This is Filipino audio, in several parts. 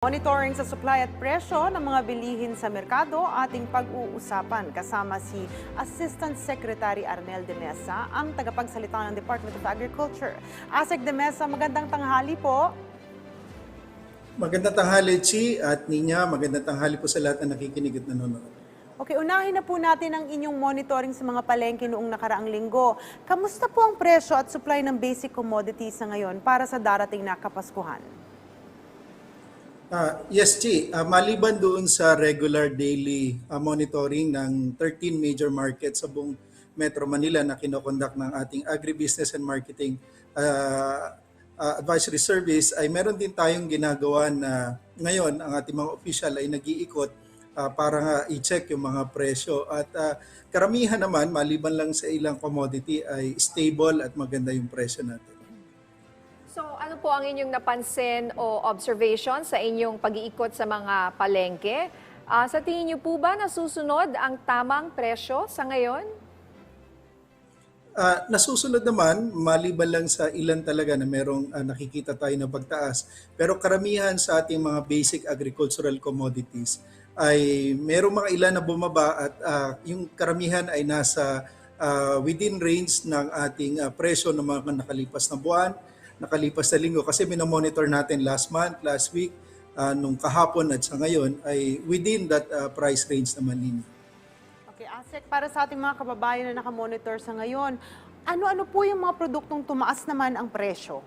Monitoring sa supply at presyo ng mga bilihin sa merkado, ating pag-uusapan kasama si Assistant Secretary Arnel de Mesa, ang tagapagsalita ng Department of Agriculture. Asek de Mesa, magandang tanghali po. Magandang tanghali, Chi at Ninya. Magandang tanghali po sa lahat na nakikinig at nanonood. Okay, unahin na po natin ang inyong monitoring sa mga palengke noong nakaraang linggo. Kamusta po ang presyo at supply ng basic commodities sa ngayon para sa darating na Kapaskuhan? Yes, Chi. Maliban doon sa regular daily monitoring ng 13 major markets sa buong Metro Manila na kinokondak ng ating Agribusiness and Marketing Advisory Service, ay meron din tayong ginagawa na ngayon ang ating mga official ay nag-iikot para nga i-check yung mga presyo. At karamihan naman, maliban lang sa ilang commodity, ay stable at maganda yung presyo natin. So ano po ang inyong napansin o observation sa inyong pag-iikot sa mga palengke? Sa tingin niyo po ba nasusunod ang tamang presyo sa ngayon? Nasusunod naman, maliban lang sa ilan talaga na merong nakikita tayo na pagtaas. Pero karamihan sa ating mga basic agricultural commodities ay merong mga ilan na bumaba at yung karamihan ay nasa within range ng ating presyo ng mga nakalipas na buwan, nakalipas na linggo, kasi minomonitor natin last month, last week, nung kahapon at sa ngayon ay within that price range naman ninyo. Okay, Asek, para sa ating mga kababayan na nakamonitor sa ngayon, ano-ano po yung mga produktong tumaas naman ang presyo?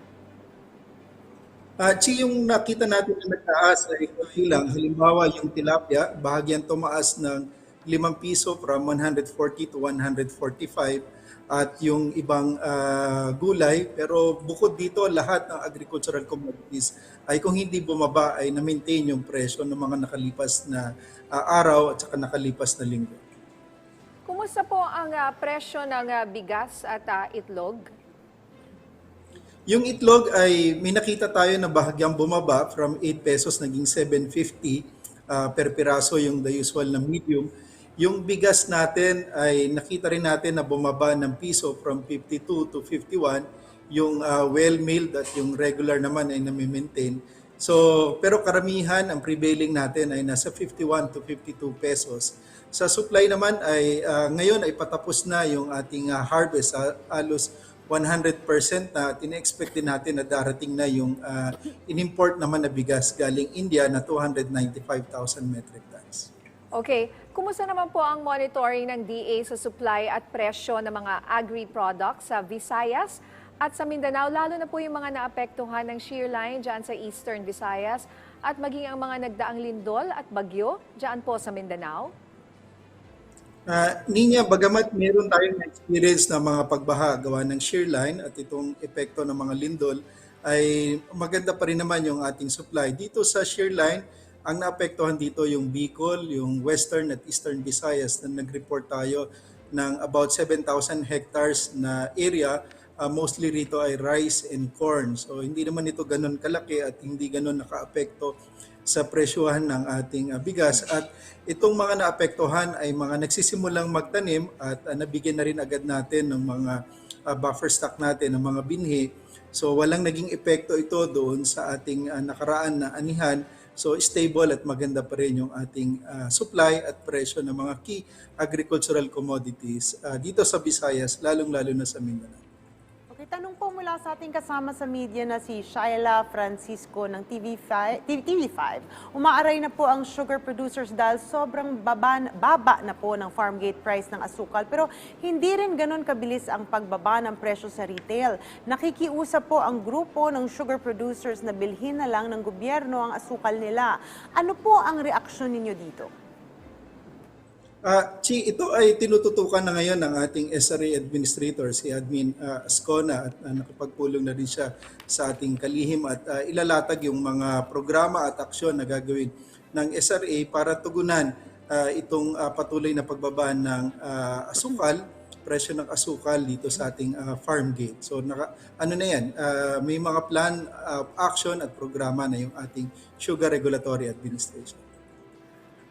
Chi, yung nakita natin na nagtaas ay konti lang. Halimbawa, yung tilapia, bahagyan tumaas ng 5 piso from 140 to 145. At yung ibang gulay, pero bukod dito lahat ng agricultural commodities ay kung hindi bumaba ay na-maintain yung presyo ng mga nakalipas na araw at saka nakalipas na linggo. Kumusta po ang presyo ng bigas at itlog? Yung itlog ay may nakita tayo na bahagyang bumaba from 8 pesos naging 7.50 per piraso yung the usual na medium. Yung bigas natin ay nakita rin natin na bumaba ng piso from 52 to 51. Yung well-milled at yung regular naman ay nami-maintain. So, pero karamihan ang prevailing natin ay nasa 51 to 52 pesos. Sa supply naman ay ngayon ay patapos na yung ating harvest. Halos 100% na tine-expect din natin na darating na yung in-import naman na bigas galing India na 295,000 metric tons. Okay, kumusta naman po ang monitoring ng DA sa supply at presyo ng mga agri-products sa Visayas at sa Mindanao, lalo na po yung mga naapektuhan ng shear line dyan sa Eastern Visayas at maging ang mga nagdaang lindol at bagyo dyan po sa Mindanao? Ninya, bagamat meron tayong experience na mga pagbaha gawa ng shear line at itong epekto ng mga lindol, ay maganda pa rin naman yung ating supply. Dito sa shear line, ang naapektuhan dito yung Bicol, yung Western at Eastern Visayas na nag-report tayo ng about 7,000 hectares na area. Mostly rito ay rice and corn. So hindi naman ito ganun kalaki at hindi ganun nakaapekto sa presyuhan ng ating bigas. At itong mga naapektuhan ay mga nagsisimulang magtanim at nabigyan na rin agad natin ng mga buffer stock natin, ng mga binhi. So walang naging epekto ito doon sa ating nakaraan na anihan. So stable at maganda pa rin yung ating supply at presyo ng mga key agricultural commodities dito sa Visayas, lalong-lalo na sa Mindanao. Okay, tanong po mula sa ating kasama sa media na si Shaila Francisco ng TV5. Umaaray na po ang sugar producers dahil sobrang baba na po ng farm gate price ng asukal. Pero hindi rin ganun kabilis ang pagbaba ng presyo sa retail. Nakikiusap po ang grupo ng sugar producers na bilhin na lang ng gobyerno ang asukal nila. Ano po ang reaksyon ninyo dito? Chi, ito ay tinututukan na ngayon ng ating SRA Administrator, si Admin Ascona, at nakapagpulong na rin siya sa ating kalihim at ilalatag yung mga programa at aksyon na gagawin ng SRA para tugunan itong patuloy na pagbaba ng asukal, presyo ng asukal dito sa ating farm gate. So ano na yan, may mga plan of action at programa na yung ating Sugar Regulatory Administration.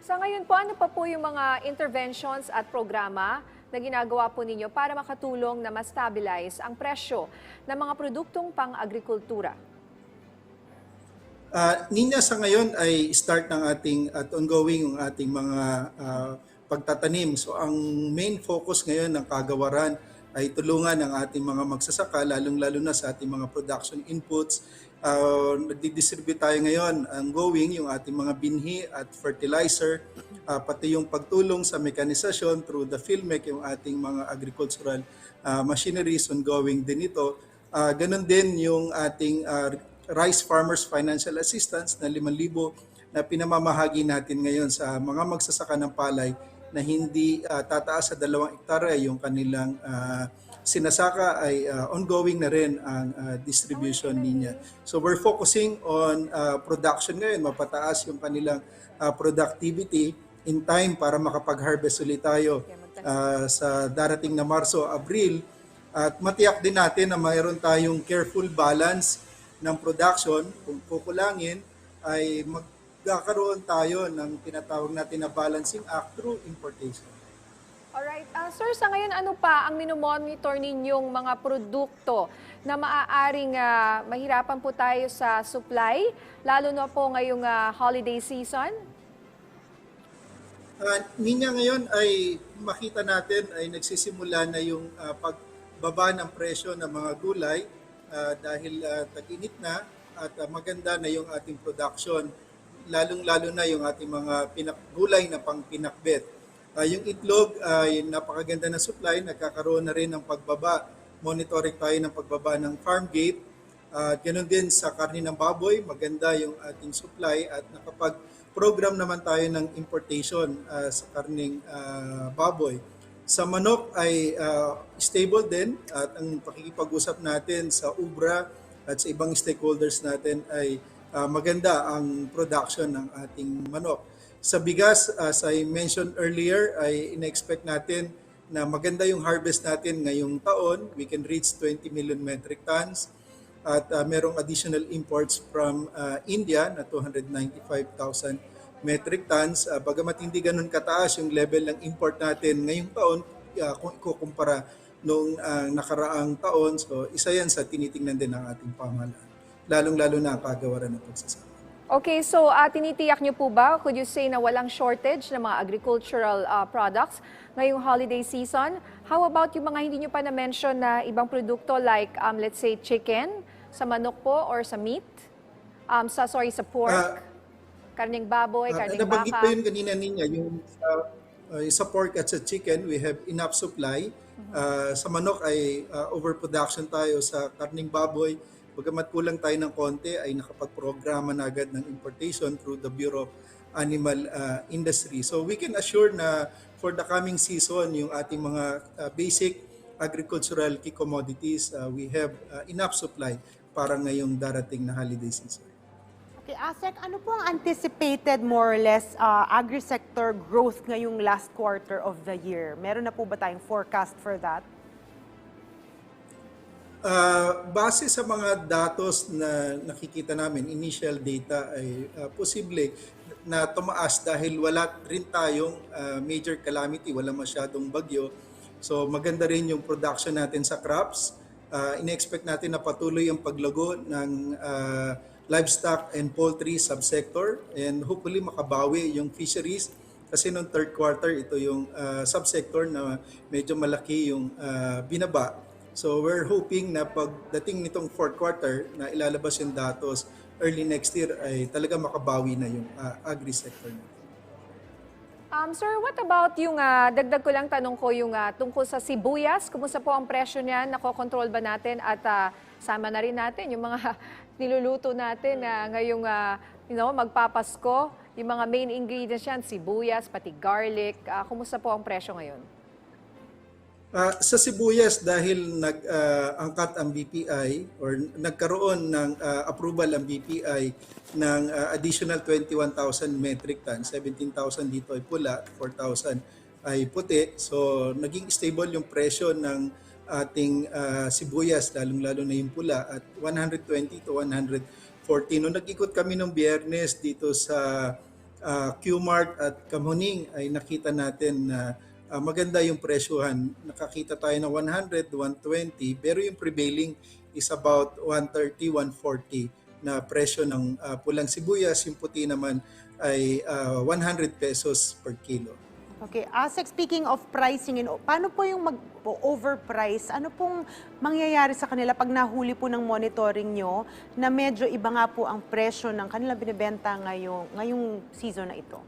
Sa ngayon po, ano pa po yung mga interventions at programa na ginagawa po ninyo para makatulong na ma-stabilize ang presyo ng mga produktong pang-agrikultura? Ninya sa ngayon ay start ng ating at ongoing yung ating mga pagtatanim. So ang main focus ngayon ng kagawaran ay tulungan ang ating mga magsasaka, lalong-lalo na sa ating mga production inputs. Nagdi-distribute tayo ngayon ongoing yung ating mga binhi at fertilizer, pati yung pagtulong sa mekanisasyon through the FILMEC, yung ating mga agricultural machineries ongoing din ito. Ganon din yung ating Rice Farmers Financial Assistance na 5,000 na pinamamahagi natin ngayon sa mga magsasaka ng palay na hindi tataas sa 2 hektarya yung kanilang sinasaka ay ongoing na rin ang distribution niya. So we're focusing on production ngayon, mapataas yung kanilang productivity in time para makapag-harvest ulit tayo sa darating na Marso, Abril. At matiyak din natin na mayroon tayong careful balance ng production. Kung kukulangin ay magkakaroon tayo ng tinatawag natin na balancing act through importation. Alright. Sir, sa ngayon, ano pa ang minomonitor ninyong mga produkto na maaaring mahirapan po tayo sa supply, lalo na po ngayong holiday season? Ninya ngayon ay makita natin ay nagsisimula na yung pagbaba ng presyo ng mga gulay dahil tag-init na at maganda na yung ating production, lalong-lalo na yung ating mga gulay na pang pinakbet. Yung itlog ay napakaganda na supply, nagkakaroon na rin ng pagbaba. Monitoring tayo ng pagbaba ng farm gate. Ganun din sa karne ng baboy, maganda yung ating supply at nakapag-program naman tayo ng importation sa karning baboy. Sa manok ay stable din at ang pakikipag-usap natin sa UBRA at sa ibang stakeholders natin ay maganda ang production ng ating manok. Sa bigas, as I mentioned earlier, ay ina-expect natin na maganda yung harvest natin ngayong taon. We can reach 20 million metric tons at merong additional imports from India na 295,000 metric tons. Bagamat hindi ganun kataas yung level ng import natin ngayong taon, kung ikukumpara noong nakaraang taon, so isa yan sa tinitingnan din ng ating pamahalaan, lalong-lalo na ang kagawaran ng pagsasaka. Okay, so tinitiyak niyo po ba, could you say na walang shortage ng mga agricultural products ngayong holiday season? How about yung mga hindi niyo pa na-mention na ibang produkto like, let's say, chicken, sa manok po or sa meat? Sa pork, karning baboy, karning Nabanggit baka? ko yun kanina niya, yung sa pork at sa chicken, we have enough supply. Sa manok ay overproduction tayo, sa karning baboy. Bagamat kulang tayo ng konti, ay nakapag-programa na agad ng importation through the Bureau of Animal Industry. So we can assure na for the coming season, yung ating mga basic agricultural key commodities, we have enough supply para ngayong darating na holiday season. Okay, Asek, ano po ang anticipated more or less agri-sector growth ngayong last quarter of the year? Meron na po ba tayong forecast for that? Base sa mga datos na nakikita namin, initial data ay posible na tumaas dahil wala rin tayong major calamity, wala masyadong bagyo. So maganda rin yung production natin sa crops. Ina-expect natin na patuloy ang paglago ng livestock and poultry subsector and hopefully makabawi yung fisheries kasi noong third quarter ito yung subsector na medyo malaki yung binaba. So we're hoping na pagdating nitong fourth quarter na ilalabas yung datos early next year ay talaga makabawi na yung agri-sector natin. Sir, what about yung, dagdag ko lang tanong ko yung tungkol sa sibuyas, kumusta po ang presyo niyan, nakokontrol ba natin at sama na rin natin yung mga niluluto natin ngayong magpapasko, yung mga main ingredients yan, sibuyas, pati garlic, kumusta po ang presyo ngayon? Sa sibuyas dahil nag-angkat ang BPI or nagkaroon ng approval ang BPI ng additional 21,000 metric tons, 17,000 dito ay pula, 4,000 ay puti. So naging stable yung presyo ng ating sibuyas, lalong-lalo na yung pula at 120 to 140. Nung nag-ikot kami nung Biyernes dito sa Q-Mart at Kamuning ay nakita natin na maganda yung presyohan. Nakakita tayo ng 100, 120, pero yung prevailing is about 130, 140 na presyo ng pulang sibuyas. Yung puti naman ay 100 pesos per kilo. Okay, Asek, speaking of pricing, paano po yung mag-overprice? Ano pong mangyayari sa kanila pag nahuli po ng monitoring nyo na medyo iba nga po ang presyo ng kanilang binibenta ngayong season na ito?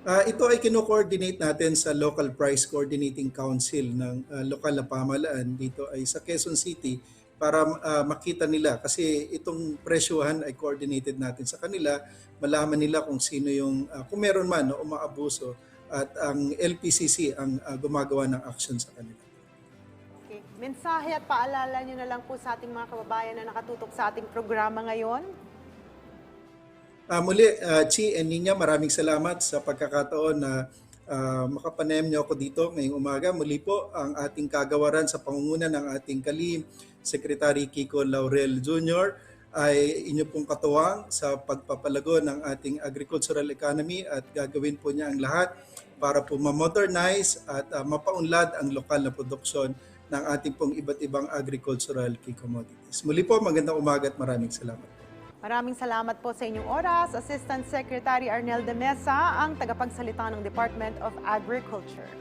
Ito ay kino-coordinate natin sa Local Price Coordinating Council ng lokal na pamahalaan dito ay sa Quezon City para makita nila kasi itong presyohan ay coordinated natin sa kanila, malaman nila kung sino yung kung meron man no, umaabuso at ang LPCC ang gumagawa ng action sa kanila. Okay. Mensahe at paalala nyo na lang po sa ating mga kababayan na nakatutok sa ating programa ngayon. Muli, Chi and Nina, maraming salamat sa pagkakataon na makapanayam niyo ako dito ngayong umaga. Muli po, ang ating kagawaran sa pangunguna ng ating kalihim, Secretary Kiko Laurel Jr. ay inyo pong katuwang sa pagpapalago ng ating agricultural economy at gagawin po niya ang lahat para po ma-modernize at mapaunlad ang lokal na produksyon ng ating pong iba't ibang agricultural key commodities. Muli po, magandang umaga at maraming salamat. Maraming salamat po sa inyong oras. Assistant Secretary Arnel de Mesa, ang tagapagsalita ng Department of Agriculture.